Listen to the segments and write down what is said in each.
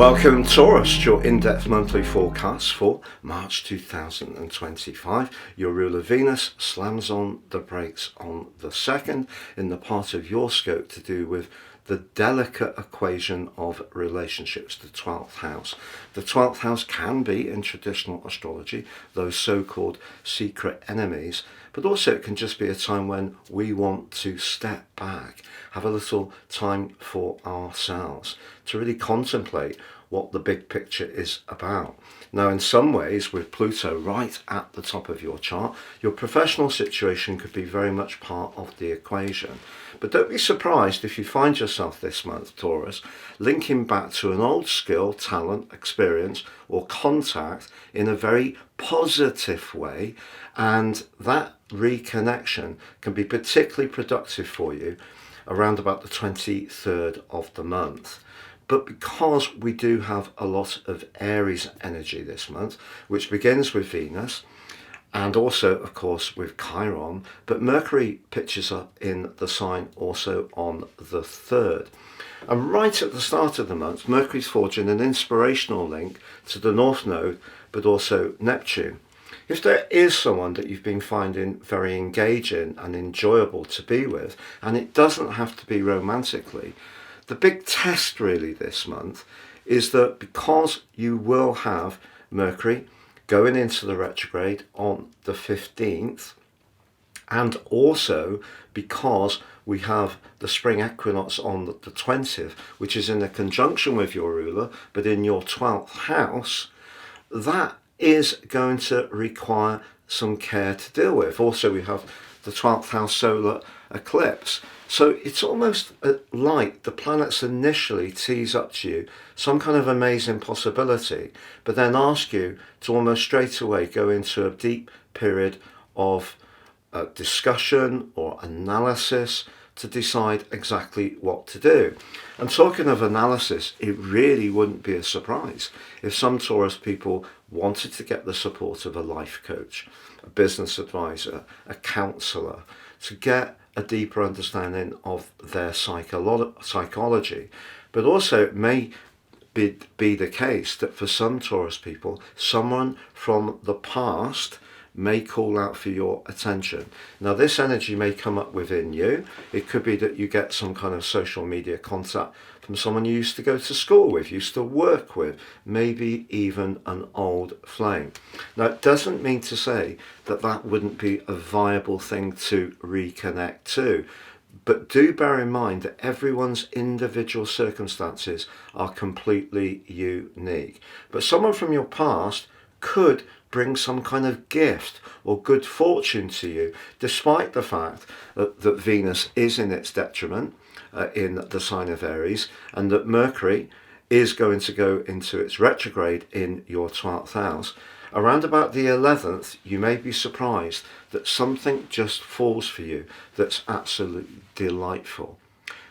Welcome Taurus, to your in-depth monthly forecast for March 2025. Your ruler Venus slams on the brakes on the 2nd in the part of your scope to do with the delicate equation of relationships, the 12th house. The 12th house can be, in traditional astrology, those so-called secret enemies, but also it can just be a time when we want to step back, have a little time for ourselves, to really contemplate what the big picture is about. Now, in some ways, with Pluto right at the top of your chart, your professional situation could be very much part of the equation. But don't be surprised if you find yourself this month, Taurus, linking back to an old skill, talent, experience, or contact in a very positive way, and that reconnection can be particularly productive for you around about the 23rd of the month. But because we do have a lot of Aries energy this month, which begins with Venus and also, of course, with Chiron, but Mercury pitches up in the sign also on the 3rd. And right at the start of the month, Mercury's forging an inspirational link to the North Node, but also Neptune. If there is someone that you've been finding very engaging and enjoyable to be with, and it doesn't have to be romantically, the big test really this month is that because you will have Mercury going into the retrograde on the 15th, and also because we have the spring equinox on the 20th, which is in a conjunction with your ruler, but in your 12th house, that is going to require some care to deal with. Also, we have the 12th house solar eclipse. So it's almost like the planets initially tease up to you some kind of amazing possibility, but then ask you to almost straight away go into a deep period of discussion or analysis to decide exactly what to do. And talking of analysis, it really wouldn't be a surprise if some Taurus people wanted to get the support of a life coach, a business advisor, a counsellor, to get a deeper understanding of their psychology. But also it may be the case that for some Taurus people, someone from the past may call out for your attention. Now, this energy may come up within you. It could be that you get some kind of social media contact from someone you used to go to school with, used to work with, maybe even an old flame. Now, it doesn't mean to say that that wouldn't be a viable thing to reconnect to, but do bear in mind that everyone's individual circumstances are completely unique. But someone from your past could bring some kind of gift or good fortune to you, despite the fact that Venus is in its detriment in the sign of Aries, and that Mercury is going to go into its retrograde in your 12th house. Around about the 11th, you may be surprised that something just falls for you that's absolutely delightful.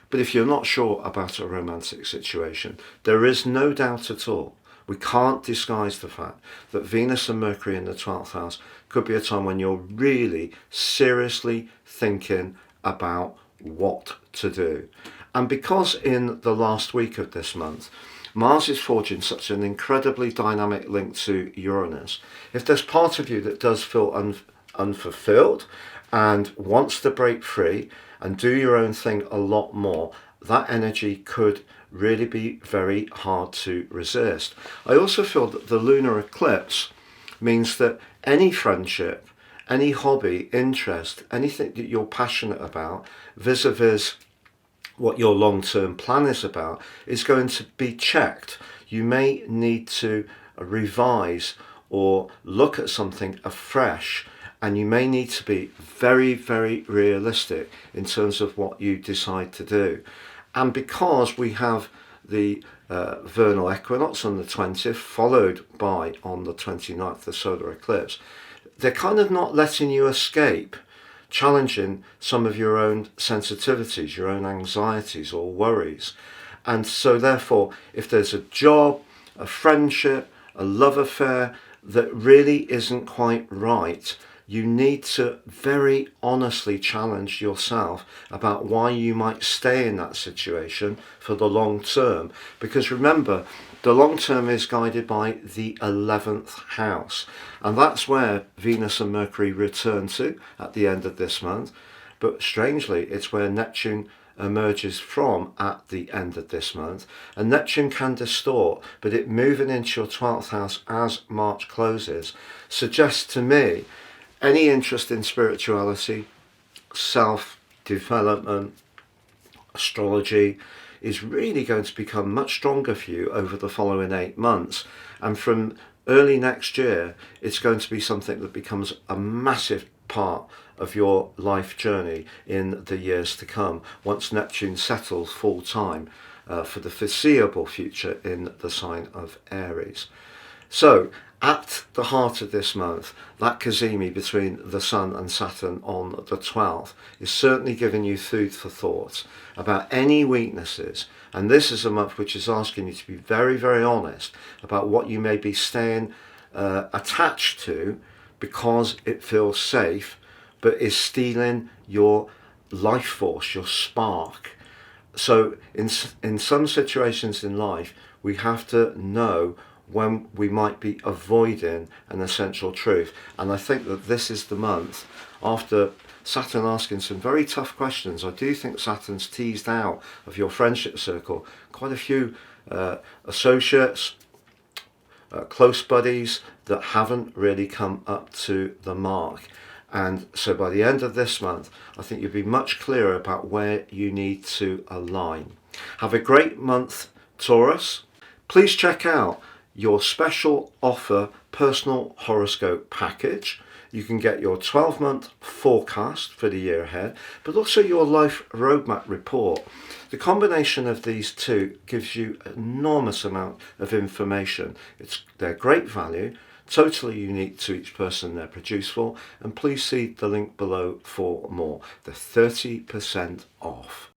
But if you're not sure about a romantic situation, there is no doubt at all, we can't disguise the fact that Venus and Mercury in the 12th house could be a time when you're really seriously thinking about what to do. And because in the last week of this month, Mars is forging such an incredibly dynamic link to Uranus, if there's part of you that does feel unfulfilled and wants to break free and do your own thing a lot more, that energy could really be very hard to resist. I also feel that the lunar eclipse means that any friendship, any hobby, interest, anything that you're passionate about, vis-a-vis what your long-term plan is about, is going to be checked. You may need to revise or look at something afresh, and you may need to be very, very realistic in terms of what you decide to do. And because we have the vernal equinox on the 20th, followed by, on the 29th, the solar eclipse, they're kind of not letting you escape challenging some of your own sensitivities, your own anxieties or worries. And so therefore, if there's a job, a friendship, a love affair that really isn't quite right, you need to very honestly challenge yourself about why you might stay in that situation for the long term. Because remember, The long term is guided by the 11th house, and that's where Venus and Mercury return to at the end of this month. But strangely, it's where Neptune emerges from at the end of this month. And Neptune can distort, but it moving into your 12th house as March closes suggests to me any interest in spirituality, self-development, astrology is really going to become much stronger for you over the following 8 months. And from early next year, it's going to be something that becomes a massive part of your life journey in the years to come, once Neptune settles full time for the foreseeable future in the sign of Aries. So, at the heart of this month, that cazimi between the Sun and Saturn on the 12th is certainly giving you food for thought about any weaknesses. And this is a month which is asking you to be very, very honest about what you may be staying attached to because it feels safe, but is stealing your life force, your spark. So in some situations in life, we have to know when we might be avoiding an essential truth. And I think that this is the month, after Saturn asking some very tough questions, I do think Saturn's teased out of your friendship circle quite a few associates, close buddies that haven't really come up to the mark. And so by the end of this month, I think you'll be much clearer about where you need to align. Have a great month, Taurus. Please check out your special offer personal horoscope package. You can get your 12-month forecast for the year ahead, but also your life roadmap report. The combination of these two gives you an enormous amount of information. They're great value, totally unique to each person they're produced for, and please see the link below for more. They're 30% off.